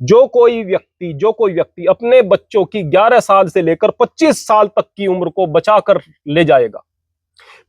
जो कोई व्यक्ति अपने बच्चों की 11 साल से लेकर 25 साल तक की उम्र को बचाकर ले जाएगा,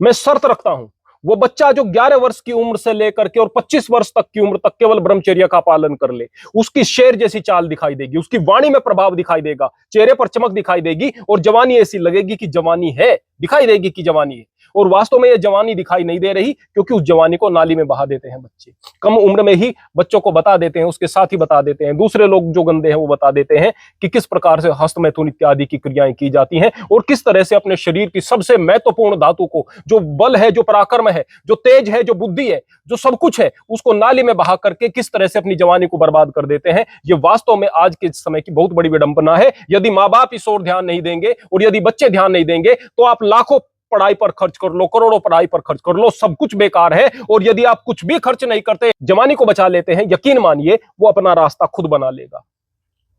मैं शर्त रखता हूं वो बच्चा जो 11 वर्ष की उम्र से लेकर के और 25 वर्ष तक की उम्र तक केवल ब्रह्मचर्य का पालन कर ले, उसकी शेर जैसी चाल दिखाई देगी, उसकी वाणी में प्रभाव दिखाई देगा, चेहरे पर चमक दिखाई देगी और जवानी ऐसी लगेगी कि जवानी है, दिखाई देगी कि जवानी है। और वास्तव में यह जवानी दिखाई नहीं दे रही, क्योंकि उस जवानी को नाली में बहा देते हैं बच्चे। कम उम्र में ही बच्चों को बता देते हैं, उसके साथ ही बता देते हैं, दूसरे लोग जो गंदे हैं वो बता देते हैं कि किस प्रकार से हस्तमैथुन इत्यादि की क्रियाएं की जाती हैं और किस तरह से अपने शरीर की सबसे महत्वपूर्ण धातु को, जो बल है, जो पराक्रम है, जो तेज है, जो बुद्धि है, जो सब कुछ है, उसको नाली में बहा करके किस तरह से अपनी जवानी को बर्बाद कर देते हैं। ये वास्तव में आज के समय की बहुत बड़ी विडंबना है। यदि माँ बाप इस ओर ध्यान नहीं देंगे और यदि बच्चे ध्यान नहीं देंगे तो आप लाखों पढ़ाई पर खर्च कर लो, करोड़ों पढ़ाई पर खर्च कर लो, सब कुछ बेकार है। और यदि आप कुछ भी खर्च नहीं करते, जवानी को बचा लेते हैं, यकीन मानिए वो अपना रास्ता खुद बना लेगा,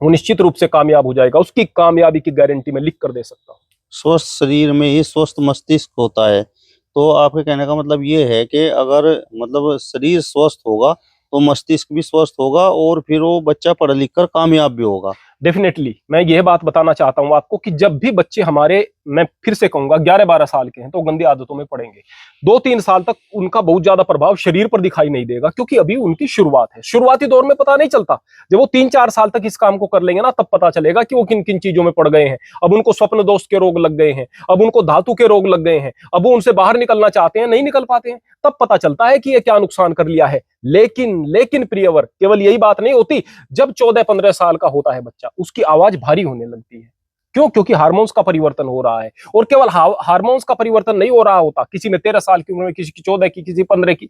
वो निश्चित रूप से कामयाब हो जाएगा। उसकी कामयाबी की गारंटी मैं लिख कर दे सकता हूं। स्वस्थ शरीर में ही स्वस्थ मस्तिष्क होता है। तो आपके कहने का मतलब ये है कि अगर मतलब शरीर स्वस्थ होगा तो मस्तिष्क भी स्वस्थ होगा और फिर वो बच्चा पढ़ लिख कर कामयाब भी होगा। डेफिनेटली मैं यह बात बताना चाहता हूं आपको कि जब भी बच्चे हमारे, मैं फिर से कहूंगा, 11-12 साल के हैं तो गंदी आदतों में पड़ेंगे, 2-3 साल तक उनका बहुत ज्यादा प्रभाव शरीर पर दिखाई नहीं देगा, क्योंकि अभी उनकी शुरुआत है। शुरुआती दौर में पता नहीं चलता, जब वो 3-4 साल तक इस काम को कर लेंगे ना, तब पता चलेगा कि वो किन किन चीजों में पड़ गए हैं। अब उनको स्वप्न दोष के रोग लग गए हैं, अब उनको धातु के रोग लग गए हैं, अब वो उनसे बाहर निकलना चाहते हैं, नहीं निकल पाते हैं, तब पता चलता है कि ये क्या नुकसान कर लिया है। लेकिन प्रियवर, केवल यही बात नहीं होती। जब 14-15 साल का होता है बच्चा, उसकी आवाज भारी होने लगती है। क्यों? क्योंकि हार्मोन्स का परिवर्तन हो रहा है। और केवल हार्मोन्स का परिवर्तन नहीं हो रहा होता, किसी में 13 साल की उम्र में, किसी की 14 की, किसी 15 की,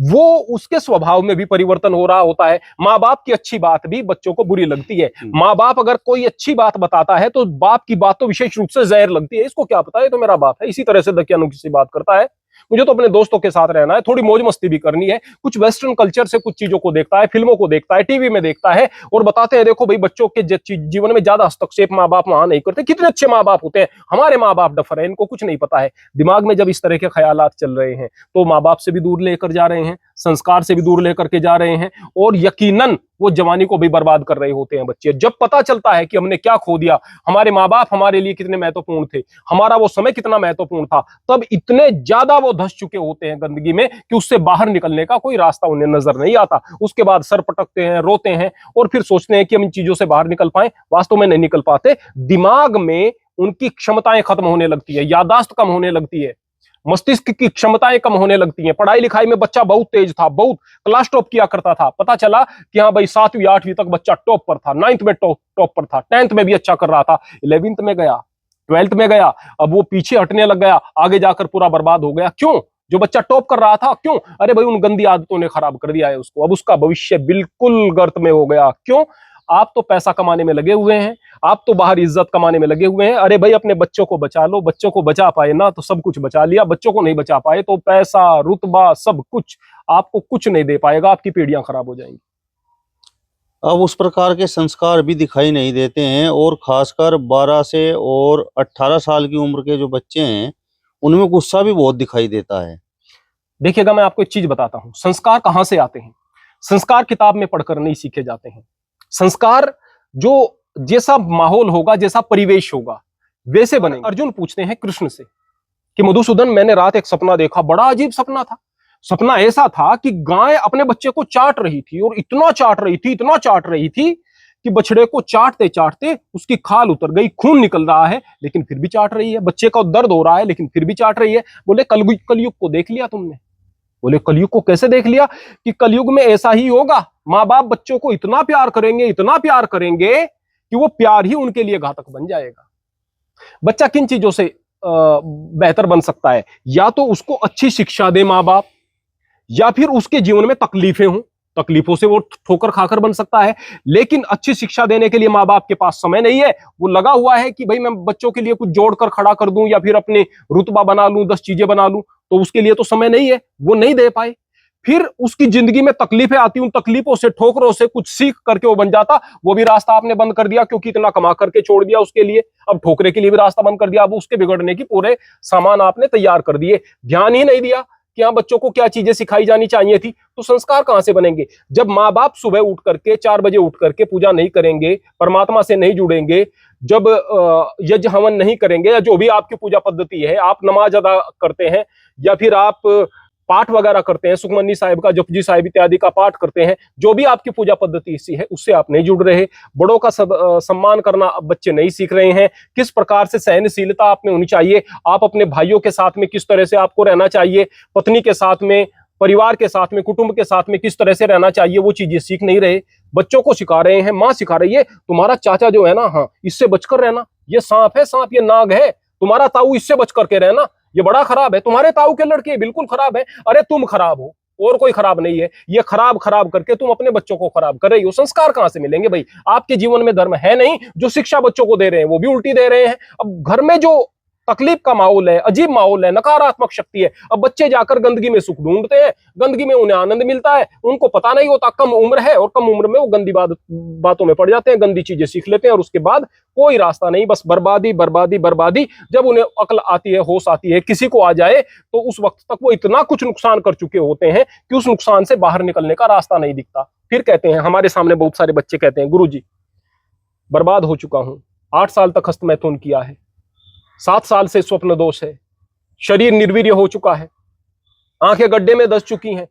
वो उसके स्वभाव में भी परिवर्तन हो रहा होता है। माँ बाप की अच्छी बात भी बच्चों को बुरी लगती है। माँ बाप अगर कोई अच्छी बात बताता है तो बाप की बात तो विशेष रूप से जहर लगती है। इसको क्या पता है, तो मेरा बाप है। इसी तरह से दकियानुसी सी बात करता है। मुझे तो अपने दोस्तों के साथ रहना है, थोड़ी मौज मस्ती भी करनी है, कुछ वेस्टर्न कल्चर से कुछ चीजों को देखता है, फिल्मों को देखता है, टीवी में देखता है और बताते हैं, देखो भाई, बच्चों के जीवन में ज्यादा हस्तक्षेप माँ बाप वहां नहीं करते। कितने अच्छे माँ बाप होते हैं, हमारे माँ बाप डफर है, इनको कुछ नहीं पता है। दिमाग में जब इस तरह के ख्यालात चल रहे हैं तो माँ बाप से भी दूर लेकर जा रहे हैं, संस्कार से भी दूर लेकर के जा रहे हैं और यकीनन वो जवानी को भी बर्बाद कर रहे होते हैं बच्चे। जब पता चलता है कि हमने क्या खो दिया, हमारे माँ बाप हमारे लिए कितने महत्वपूर्ण थे, हमारा वो समय कितना महत्वपूर्ण था, तब इतने ज्यादा वो धंस चुके होते हैं गंदगी में कि उससे बाहर निकलने का कोई रास्ता उन्हें नजर नहीं आता। उसके बाद सर पटकते हैं, रोते हैं और फिर सोचते हैं कि हम इन चीजों से बाहर निकल पाए। वास्तव में नहीं निकल पाते। दिमाग में उनकी क्षमताएं खत्म होने लगती है, याददाश्त कम होने लगती है, मस्तिष्क की क्षमताएं कम होने लगती हैं। पढ़ाई लिखाई में बच्चा बहुत तेज था, बहुत क्लास टॉप किया करता था, पता चला कि हाँ भाई 7वीं 8वीं तक बच्चा टॉप पर था, 9th में टॉप पर था, 10th में भी अच्छा कर रहा था, 11th में गया, 12th में गया, अब वो पीछे हटने लग गया, आगे जाकर पूरा बर्बाद हो गया। क्यों? जो बच्चा टॉप कर रहा था, क्यों? अरे भाई, उन गंदी आदतों ने खराब कर दिया है उसको। अब उसका भविष्य बिल्कुल गर्त में हो गया। क्यों? आप तो पैसा कमाने में लगे हुए हैं, आप तो बाहर इज्जत कमाने में लगे हुए हैं। अरे भाई, अपने बच्चों को बचा लो। बच्चों को बचा पाए ना तो सब कुछ बचा लिया, बच्चों को नहीं बचा पाए तो पैसा, रुतबा, सब कुछ आपको कुछ नहीं दे पाएगा, आपकी पीढ़ियां खराब हो जाएंगी। अब उस प्रकार के संस्कार भी दिखाई नहीं देते हैं और खासकर 12 से और 18 साल की उम्र के जो बच्चे हैं उनमें गुस्सा भी बहुत दिखाई देता है। देखिएगा, मैं आपको एक चीज बताता हूं, संस्कार कहां से आते हैं। संस्कार किताब में पढ़कर नहीं सीखे जाते हैं। संस्कार जो जैसा माहौल होगा, जैसा परिवेश होगा, वैसे बनेंगे। अर्जुन पूछते हैं कृष्ण से कि मधुसूदन, मैंने रात एक सपना देखा, बड़ा अजीब सपना था। सपना ऐसा था कि गाय अपने बच्चे को चाट रही थी और इतना चाट रही थी, इतना चाट रही थी कि बछड़े को चाटते चाटते उसकी खाल उतर गई, खून निकल रहा है लेकिन फिर भी चाट रही है, बच्चे का दर्द हो रहा है लेकिन फिर भी चाट रही है। बोले, कलयुग को देख लिया तुमने? बोले, कलयुग को कैसे देख लिया? कि कलयुग में ऐसा ही होगा, माँ बाप बच्चों को इतना प्यार करेंगे, इतना प्यार करेंगे कि वो प्यार ही उनके लिए घातक बन जाएगा। बच्चा किन चीजों से बेहतर बन सकता है? या तो उसको अच्छी शिक्षा दे माँ बाप, या फिर उसके जीवन में तकलीफें हों, तकलीफों से वो ठोकर खाकर बन सकता है। लेकिन अच्छी शिक्षा देने के लिए माँ बाप के पास समय नहीं है। वो लगा हुआ है कि भाई मैं बच्चों के लिए कुछ जोड़कर खड़ा कर दूं या फिर अपने रुतबा बना लूं, 10 चीजें बना लूं, तो उसके लिए तो समय नहीं है, वो नहीं दे पाए। फिर उसकी जिंदगी में तकलीफें आती, उन तकलीफों से, ठोकरों से कुछ सीख करके वो बन जाता। वो भी रास्ता आपने बंद कर दिया, क्योंकि इतना कमा करके छोड़ दिया उसके लिए। अब ठोकरे के लिए भी रास्ता बंद कर दिया, अब उसके बिगड़ने की पूरे सामान आपने तैयार कर दिए। ध्यान ही नहीं दिया कि हाँ बच्चों को क्या चीजें सिखाई जानी चाहिए थी, तो संस्कार कहां से बनेंगे? जब माँ बाप सुबह उठ करके 4 बजे उठ करके पूजा नहीं करेंगे, परमात्मा से नहीं जुड़ेंगे, जब यज्ञ हवन नहीं करेंगे, या जो भी आपकी पूजा पद्धति है, आप नमाज अदा करते हैं या फिर आप पाठ वगैरह करते हैं, सुखमनी साहिब का, जपजी साहिब इत्यादि का पाठ करते हैं, जो भी आपकी पूजा पद्धति सी है उससे आप नहीं जुड़ रहे। बड़ों का सम्मान करना अब बच्चे नहीं सीख रहे हैं। किस प्रकार से सहनशीलता आप में होनी चाहिए, आप अपने भाइयों के साथ में किस तरह से आपको रहना चाहिए, पत्नी के साथ में, परिवार के साथ में, कुटुंब के साथ में किस तरह से रहना चाहिए, वो चीजें सीख नहीं रहे। बच्चों को सिखा रहे हैं, माँ सिखा रही है, तुम्हारा चाचा जो है ना, हाँ इससे बचकर रहना, ये सांप है, सांप, ये नाग है, तुम्हारा ताऊ इससे बच करके रहना, ये बड़ा खराब है, तुम्हारे ताऊ के लड़के बिल्कुल खराब है। अरे तुम खराब हो और कोई खराब नहीं है, ये खराब खराब करके तुम अपने बच्चों को खराब कर रही हो। संस्कार कहां से मिलेंगे भाई? आपके जीवन में धर्म है नहीं, जो शिक्षा बच्चों को दे रहे हैं वो भी उल्टी दे रहे हैं। अब घर में जो तकलीफ का माहौल है, अजीब माहौल है, नकारात्मक शक्ति है, अब बच्चे जाकर गंदगी में सुख ढूंढते हैं, गंदगी में उन्हें आनंद मिलता है, उनको पता नहीं होता, कम उम्र है और कम उम्र में वो गंदी बातों में पड़ जाते हैं, गंदी चीजें सीख लेते हैं और उसके बाद कोई रास्ता नहीं, बस बर्बादी बर्बादी बर्बादी। जब उन्हें अक्ल आती है, होश आती है, किसी को आ जाए, तो उस वक्त तक वो इतना कुछ नुकसान कर चुके होते हैं कि उस नुकसान से बाहर निकलने का रास्ता नहीं दिखता। फिर कहते हैं, हमारे सामने बहुत सारे बच्चे कहते हैं, गुरुजी बर्बाद हो चुका हूं, 8 साल तक हस्तमैथुन किया है, 7 साल से स्वप्न दोष है, शरीर निर्वीर्य हो चुका है, आंखें गड्ढे में धंस चुकी हैं,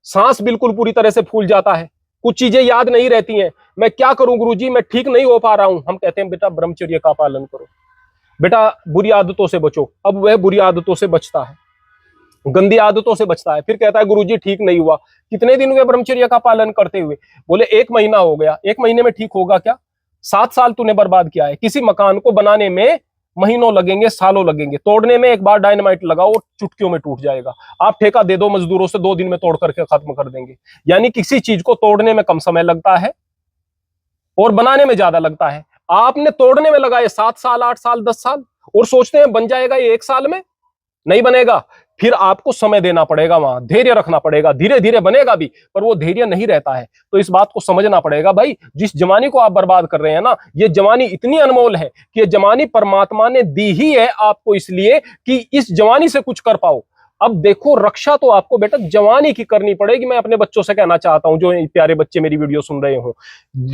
सांस बिल्कुल पूरी तरह से फूल जाता है, कुछ चीजें याद नहीं रहती हैं, मैं क्या करूं गुरुजी, मैं ठीक नहीं हो पा रहा हूं। हम कहते हैं बेटा ब्रह्मचर्य का पालन करो, बेटा बुरी आदतों से बचो। अब वह बुरी आदतों से बचता है, गंदी आदतों से बचता है, फिर कहता है गुरुजी ठीक नहीं हुआ। कितने दिन हुए ब्रह्मचर्य का पालन करते हुए? बोले 1 महीना हो गया। 1 महीने में ठीक होगा क्या? 7 साल तूने बर्बाद किया है। किसी मकान को बनाने में महीनों लगेंगे, सालों लगेंगे, तोड़ने में एक बार डायनामाइट लगाओ, चुटकियों में टूट जाएगा। आप ठेका दे दो मजदूरों से, 2 दिन में तोड़ करके खत्म कर देंगे। यानी किसी चीज को तोड़ने में कम समय लगता है और बनाने में ज्यादा लगता है। आपने तोड़ने में लगाए 7 साल, 8 साल, 10 साल, और सोचते हैं बन जाएगा ये 1 साल में। नहीं बनेगा, फिर आपको समय देना पड़ेगा, वहां धैर्य रखना पड़ेगा, धीरे धीरे बनेगा भी, पर वो धैर्य नहीं रहता है। तो इस बात को समझना पड़ेगा भाई, जिस जवानी को आप बर्बाद कर रहे हैं ना, ये जवानी इतनी अनमोल है कि ये जवानी परमात्मा ने दी ही है आपको इसलिए कि इस जवानी से कुछ कर पाओ। अब देखो, रक्षा तो आपको बेटा जवानी की करनी पड़ेगी। मैं अपने बच्चों से कहना चाहता हूं, जो प्यारे बच्चे मेरी वीडियो सुन रहे हो,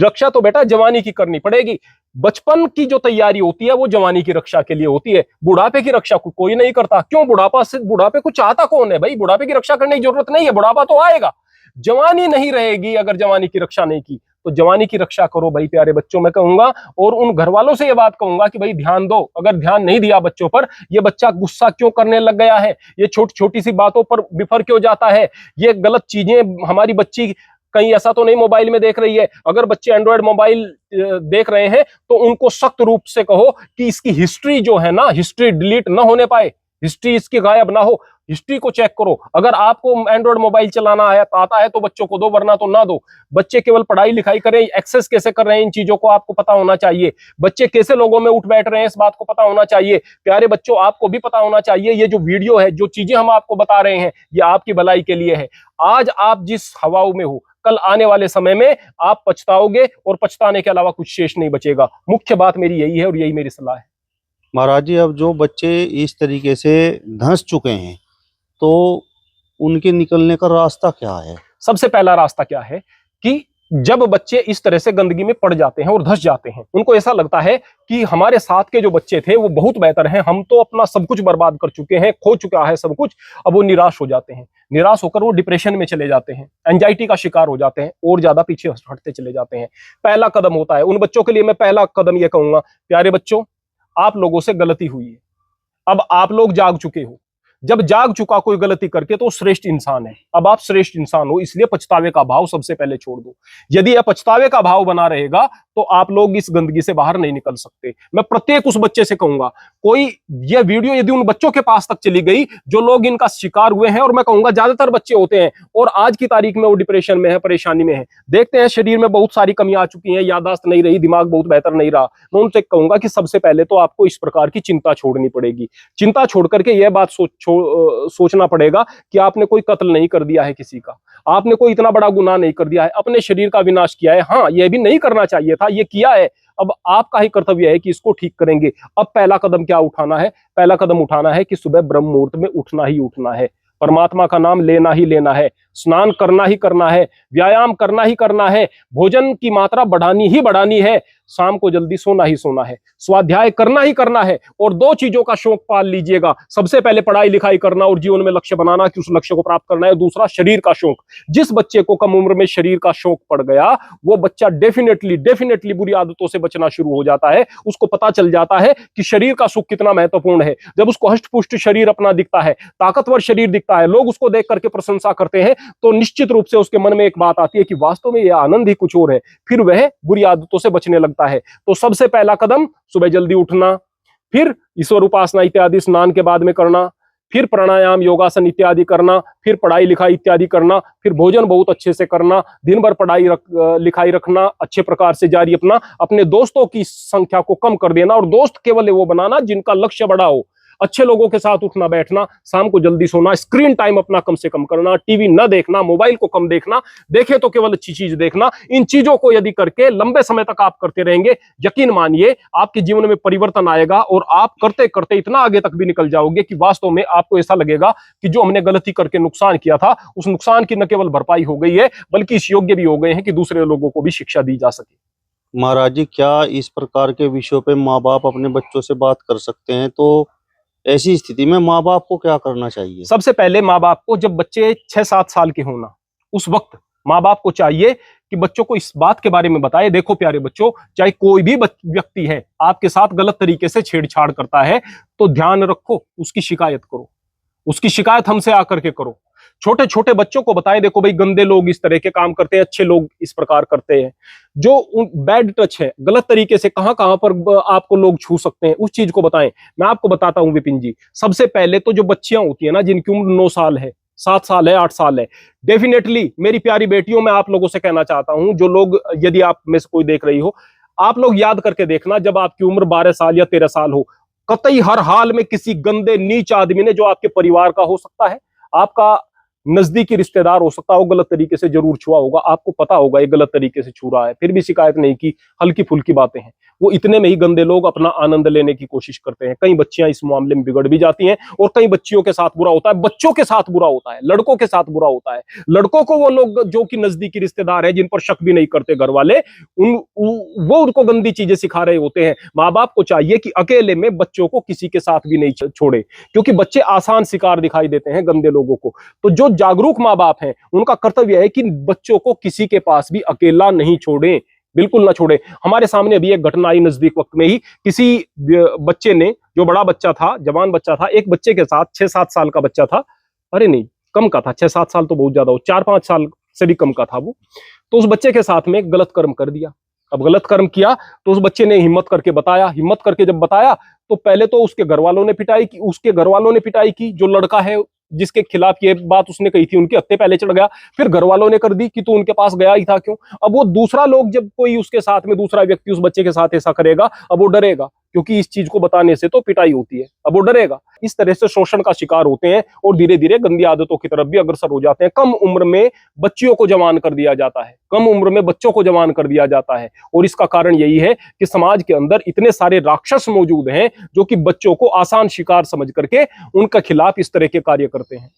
रक्षा तो बेटा जवानी की करनी पड़ेगी। बचपन की जो तैयारी होती है वो जवानी की रक्षा के लिए होती है, बुढ़ापे की रक्षा कोई नहीं करता। क्यों? बुढ़ापे को चाहता कौन है भाई? बुढ़ापे की रक्षा करने की जरूरत नहीं है, बुढ़ापा तो आएगा। जवानी नहीं रहेगी अगर जवानी की रक्षा नहीं की, तो जवानी की रक्षा करो भाई प्यारे बच्चों, मैं कहूंगा। और उन घर वालों से ये बात कहूंगा कि भाई ध्यान दो, अगर ध्यान नहीं दिया बच्चों पर, ये बच्चा गुस्सा क्यों करने लग गया है, ये छोटी छोटी सी बातों पर बिफर क्यों जाता है, ये गलत चीजें हमारी बच्ची कहीं ऐसा तो नहीं मोबाइल में देख रही है। अगर बच्चे एंड्रॉयड मोबाइल देख रहे हैं तो उनको सख्त रूप से कहो कि इसकी हिस्ट्री जो है ना, हिस्ट्री डिलीट ना होने पाए, हिस्ट्री इसकी गायब ना हो, हिस्ट्री को चेक करो। अगर आपको एंड्रॉयड मोबाइल चलाना आता है तो बच्चों को दो, वरना तो ना दो। बच्चे केवल पढ़ाई लिखाई करें, एक्सेस कैसे कर रहे हैं इन चीजों को आपको पता होना चाहिए। बच्चे कैसे लोगों में उठ बैठ रहे हैं इस बात को पता होना चाहिए। प्यारे बच्चों, आपको भी पता होना चाहिए ये जो वीडियो है, जो चीजें हम आपको बता रहे हैं, ये आपकी भलाई के लिए है। आज आप जिस हवाओं में हो, कल आने वाले समय में आप पछताओगे और पछताने के अलावा कुछ शेष नहीं बचेगा। मुख्य बात मेरी यही है और यही मेरी सलाह है। महाराज जी, अब जो बच्चे इस तरीके से धंस चुके हैं तो उनके निकलने का रास्ता क्या है? सबसे पहला रास्ता क्या है कि जब बच्चे इस तरह से गंदगी में पड़ जाते हैं और धंस जाते हैं, उनको ऐसा लगता है कि हमारे साथ के जो बच्चे थे वो बहुत बेहतर हैं, हम तो अपना सब कुछ बर्बाद कर चुके हैं, खो चुका है सब कुछ। अब वो निराश हो जाते हैं, निराश होकर वो डिप्रेशन में चले जाते हैं, एंजाइटी का शिकार हो जाते हैं और ज्यादा पीछे हटते चले जाते हैं। पहला कदम होता है उन बच्चों के लिए, मैं पहला कदम ये कहूंगा, प्यारे बच्चों, आप लोगों से गलती हुई है, अब आप लोग जाग चुके हो। जब जाग चुका कोई गलती करके तो श्रेष्ठ इंसान है। अब आप श्रेष्ठ इंसान हो, इसलिए पछतावे का भाव सबसे पहले छोड़ दो। यदि यह पछतावे का भाव बना रहेगा तो आप लोग इस गंदगी से बाहर नहीं निकल सकते। मैं प्रत्येक उस बच्चे से कहूंगा, कोई यह वीडियो यदि उन बच्चों के पास तक चली गई जो लोग इनका शिकार हुए हैं, और मैं कहूंगा ज्यादातर बच्चे होते हैं और आज की तारीख में वो डिप्रेशन में है, परेशानी में है, देखते हैं शरीर में बहुत सारी कमियां आ चुकी हैं, याददाश्त नहीं रही, दिमाग बहुत बेहतर नहीं रहा, मैं उनसे कहूंगा कि सबसे पहले तो आपको इस प्रकार की चिंता छोड़नी पड़ेगी। चिंता छोड़ करके यह बात सोचना पड़ेगा कि आपने कोई कत्ल नहीं कर दिया है किसी का, आपने कोई इतना बड़ा गुनाह नहीं कर दिया है, अपने शरीर का विनाश किया है, हाँ यह भी नहीं करना चाहिए था, ये किया है, अब आपका ही कर्तव्य है कि इसको ठीक करेंगे। अब पहला कदम क्या उठाना है? पहला कदम उठाना है कि सुबह ब्रह्म मुहूर्त में उठना ही उठना है, परमात्मा का नाम लेना ही लेना है, स्नान करना ही करना है, व्यायाम करना ही करना है, भोजन की मात्रा बढ़ानी ही बढ़ानी है, शाम को जल्दी सोना ही सोना है, स्वाध्याय करना ही करना है। और दो चीजों का शौक पाल लीजिएगा, सबसे पहले पढ़ाई लिखाई करना और जीवन में लक्ष्य बनाना कि उस लक्ष्य को प्राप्त करना है। दूसरा शरीर का शौक। जिस बच्चे को कम उम्र में शरीर का शौक पड़ गया, वो बच्चा डेफिनेटली बुरी आदतों से बचना शुरू हो जाता है। उसको पता चल जाता है कि शरीर का सुख कितना महत्वपूर्ण है। जब उसको हष्ट पुष्ट शरीर अपना दिखता है, ताकतवर शरीर दिखता है, लोग उसको देख करके प्रशंसा करते हैं, तो निश्चित रूप से उसके मन में एक बात आती है कि वास्तव में यह आनंद ही कुछ और है। फिर वह बुरी आदतों से बचने लगता है। तो सबसे पहला कदम सुबह जल्दी उठना, फिर ईश्वर उपासना इत्यादि स्नान के बाद में करना, फिर प्राणायाम योगासन इत्यादि करना, फिर पढ़ाई लिखाई इत्यादि करना, फिर भोजन बहुत अच्छे से करना, दिन भर पढ़ाई लिखाई रखना अच्छे प्रकार से जारी, अपने दोस्तों की संख्या को कम कर देना और दोस्त केवल वो बनाना जिनका लक्ष्य बड़ा हो, अच्छे लोगों के साथ उठना बैठना, शाम को जल्दी सोना, स्क्रीन टाइम अपना कम से कम करना, टीवी न देखना, मोबाइल को कम देखना, देखे तो केवल अच्छी चीज देखना। इन चीजों को यदि करके लंबे समय तक आप करते रहेंगे, यकीन मानिए आपके जीवन में परिवर्तन आएगा और आप करते करते इतना आगे तक भी निकल जाओगे कि वास्तव में आपको ऐसा लगेगा कि जो हमने गलती करके नुकसान किया था, उस नुकसान की न केवल भरपाई हो गई है बल्कि इस योग्य भी हो गए हैं कि दूसरे लोगों को भी शिक्षा दी जा सके। महाराज जी, क्या इस प्रकार के विषयों पे माँ बाप अपने बच्चों से बात कर सकते हैं? तो ऐसी स्थिति में माँ बाप को क्या करना चाहिए? सबसे पहले माँ बाप को, जब बच्चे 6-7 साल के होना, उस वक्त माँ बाप को चाहिए कि बच्चों को इस बात के बारे में बताए, देखो प्यारे बच्चों, चाहे कोई भी व्यक्ति है आपके साथ गलत तरीके से छेड़छाड़ करता है तो ध्यान रखो, उसकी शिकायत करो, उसकी शिकायत हमसे आकर के करो। छोटे छोटे बच्चों को बताएं, देखो भाई गंदे लोग इस तरह के काम करते हैं, अच्छे लोग इस प्रकार करते हैं। जो बैड टच है, गलत तरीके से कहां कहां पर आपको लोग छू सकते हैं, उस चीज को बताएं। मैं आपको बताता हूं विपिन जी, सबसे पहले तो जो बच्चियां होती है ना, जिनकी उम्र 9 साल है, 7 साल है, 8 साल है, डेफिनेटली मेरी प्यारी बेटियों, मैं आप लोगों से कहना चाहता हूं, जो लोग, यदि आप में से कोई देख रही हो, आप लोग याद करके देखना, जब आपकी उम्र 12 साल या 13 साल हो, कतई हर हाल में किसी गंदे नीच आदमी ने, जो आपके परिवार का हो सकता है, आपका नजदीकी रिश्तेदार हो सकता हो, गलत तरीके से जरूर छुआ होगा। आपको पता होगा ये गलत तरीके से छू रहा है, फिर भी शिकायत नहीं की, हल्की फुल्की बातें हैं। वो इतने में ही गंदे लोग अपना आनंद लेने की कोशिश करते हैं। कई बच्चियां इस मामले में बिगड़ भी जाती हैं और कई बच्चियों के साथ बुरा होता है, बच्चों के साथ बुरा होता है, लड़कों के साथ बुरा होता है। लड़कों को वो लोग जो कि नजदीकी रिश्तेदार है, जिन पर शक भी नहीं करते घर वाले, वो उनको गंदी चीजें सिखा रहे होते हैं। माँ बाप को चाहिए कि अकेले में बच्चों को किसी के साथ भी नहीं छोड़े, क्योंकि बच्चे आसान शिकार दिखाई देते हैं गंदे लोगों को। तो जो जागरूक माँ बाप हैं, उनका कर्तव्य है कि बच्चों को किसी के पास भी अकेला नहीं छोड़ें, बिल्कुल ना छोड़े। हमारे सामने अभी एक घटना आई नजदीक वक्त में ही, किसी बच्चे ने, जो बड़ा बच्चा था, जवान बच्चा था, एक बच्चे के साथ, 6-7 साल का बच्चा था, अरे नहीं कम का था, 6-7 साल तो बहुत ज्यादा हो, 4-5 साल से भी कम का था वो, तो उस बच्चे के साथ में गलत कर्म कर दिया। अब गलत कर्म किया तो उस बच्चे ने हिम्मत करके बताया, हिम्मत करके जब बताया तो पहले तो उसके घर वालों ने पिटाई की, जो लड़का है जिसके खिलाफ ये बात उसने कही थी, उनके हत्थे पहले चढ़ गया। फिर घर वालों ने कर दी कि तू उनके पास गया ही था क्यों। अब वो दूसरा लोग, जब कोई उसके साथ में दूसरा व्यक्ति उस बच्चे के साथ ऐसा करेगा, अब वो डरेगा, क्योंकि इस चीज को बताने से तो पिटाई होती है, अब वो डरेगा। इस तरह से शोषण का शिकार होते हैं और धीरे धीरे गंदी आदतों की तरफ भी अग्रसर हो जाते हैं। कम उम्र में बच्चियों को जवान कर दिया जाता है, कम उम्र में बच्चों को जवान कर दिया जाता है, और इसका कारण यही है कि समाज के अंदर इतने सारे राक्षस मौजूद हैं जो कि बच्चों को आसान शिकार समझ करके उनके खिलाफ इस तरह के कार्य करते हैं।